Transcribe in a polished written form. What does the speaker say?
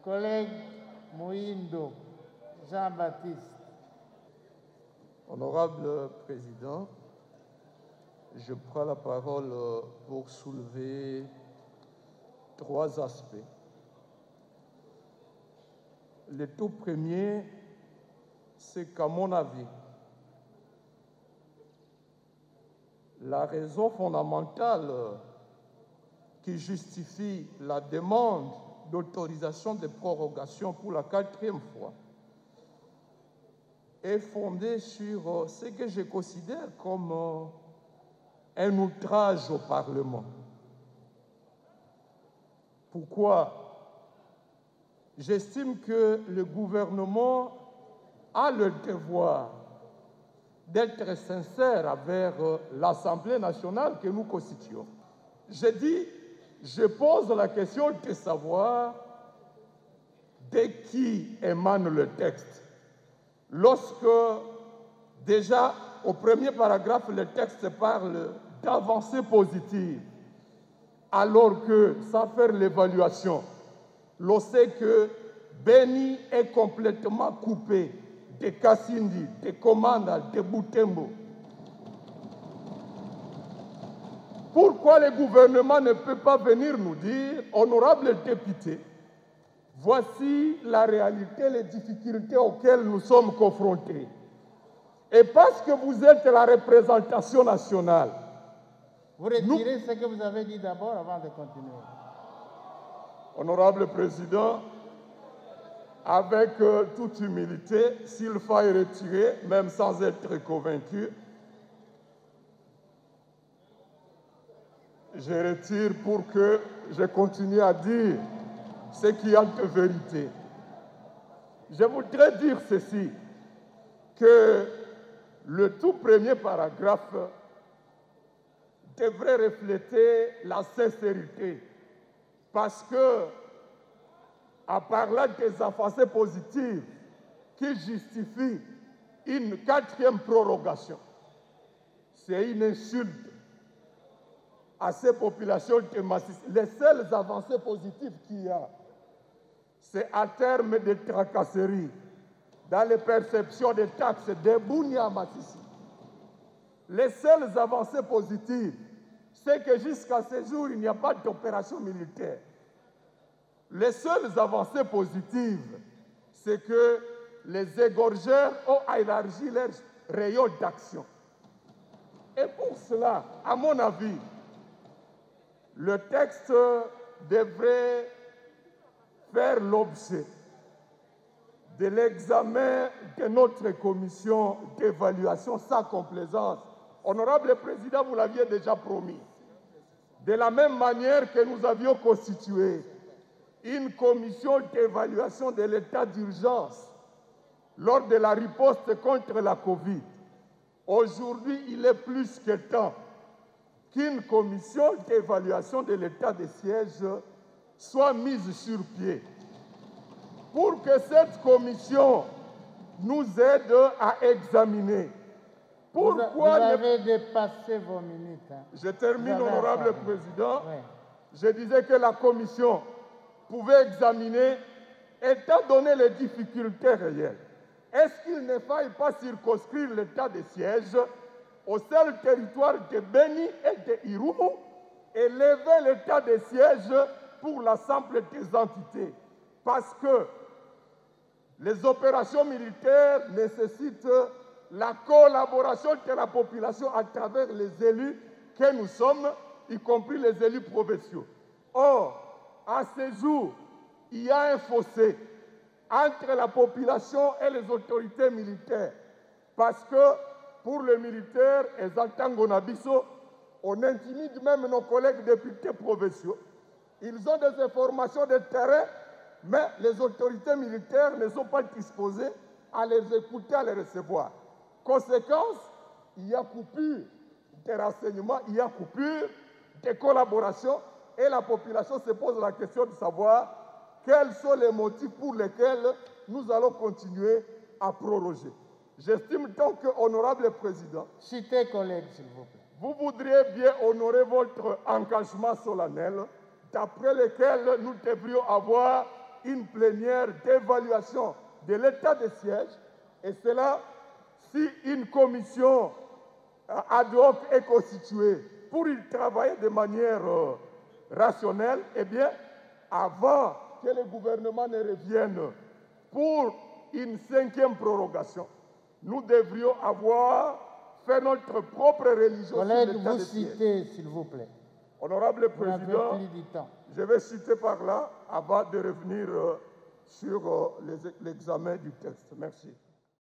Collègue Moïndo, Jean-Baptiste. Honorable Président, je prends la parole pour soulever 3 aspects. Le tout premier, c'est qu'à mon avis, la raison fondamentale qui justifie la demande d'autorisation de prorogation pour la 4e fois est fondée sur ce que je considère comme un outrage au Parlement. Pourquoi? J'estime que le gouvernement a le devoir d'être sincère envers l'Assemblée nationale que nous constituons. Je pose la question de savoir de qui émane le texte. Lorsque, déjà, au premier paragraphe, le texte parle d'avancées positives, alors que, sans faire l'évaluation, l'on sait que Beni est complètement coupé de Kassindi, de Komanda, de Butembo. Pourquoi le gouvernement ne peut pas venir nous dire, honorable député, voici la réalité, les difficultés auxquelles nous sommes confrontés. Et parce que vous êtes la représentation nationale. Vous retirez ce que vous avez dit d'abord avant de continuer. Honorable Président, avec toute humilité, s'il faille retirer, même sans être convaincu, je retire pour que je continue à dire ce qui a de vérité. Je voudrais dire ceci, que le tout premier paragraphe devrait refléter la sincérité, parce que, en parlant des avancées positives qui justifient une 4e prorogation, c'est une insulte à ces populations de Masisi. Les seules avancées positives qu'il y a, c'est à terme de tracasseries dans les perceptions des taxes de Bunia à Masisi. Les seules avancées positives, c'est que jusqu'à ce jour, il n'y a pas d'opération militaire. Les seules avancées positives, c'est que les égorgeurs ont élargi leur rayon d'action. Et pour cela, à mon avis, le texte devrait faire l'objet de l'examen de notre commission d'évaluation sans complaisance. Honorable Président, vous l'aviez déjà promis. De la même manière que nous avions constitué une commission d'évaluation de l'état d'urgence lors de la riposte contre la Covid. Aujourd'hui, il est plus que temps qu'une commission d'évaluation de l'état de siège soit mise sur pied pour que cette commission nous aide à examiner pourquoi... Vous avez dépassé vos minutes. Hein. Je termine, honorable Président. Oui. Je disais que la commission pouvait examiner, étant donné les difficultés réelles, est-ce qu'il ne faille pas circonscrire l'état de siège au seul territoire de Beni et de Irumu et lever l'état de siège pour l'ensemble des entités? Parce que les opérations militaires nécessitent la collaboration de la population à travers les élus que nous sommes, y compris les élus provinciaux. Or, à ce jour, il y a un fossé entre la population et les autorités militaires. Parce que pour les militaires, on intimide même nos collègues députés provinciaux. Ils ont des informations de terrain, mais les autorités militaires ne sont pas disposées à les écouter, à les recevoir. Conséquence, il y a coupure des renseignements, il y a coupure des collaborations et la population se pose la question de savoir quels sont les motifs pour lesquels nous allons continuer à proroger. J'estime donc, honorable Président, citez collègue, s'il vous plaît. Vous voudriez bien honorer votre engagement solennel d'après lequel nous devrions avoir une plénière d'évaluation de l'état de siège, et cela, si une commission ad hoc est constituée pour y travailler de manière rationnelle, eh bien, avant que le gouvernement ne revienne pour une 5e prorogation, nous devrions avoir fait notre propre religion. Collègue, vous citez, s'il vous plaît. Honorable Vous n'avez Président, plus du temps. je vais citer par là avant de revenir sur l'examen du texte. Merci.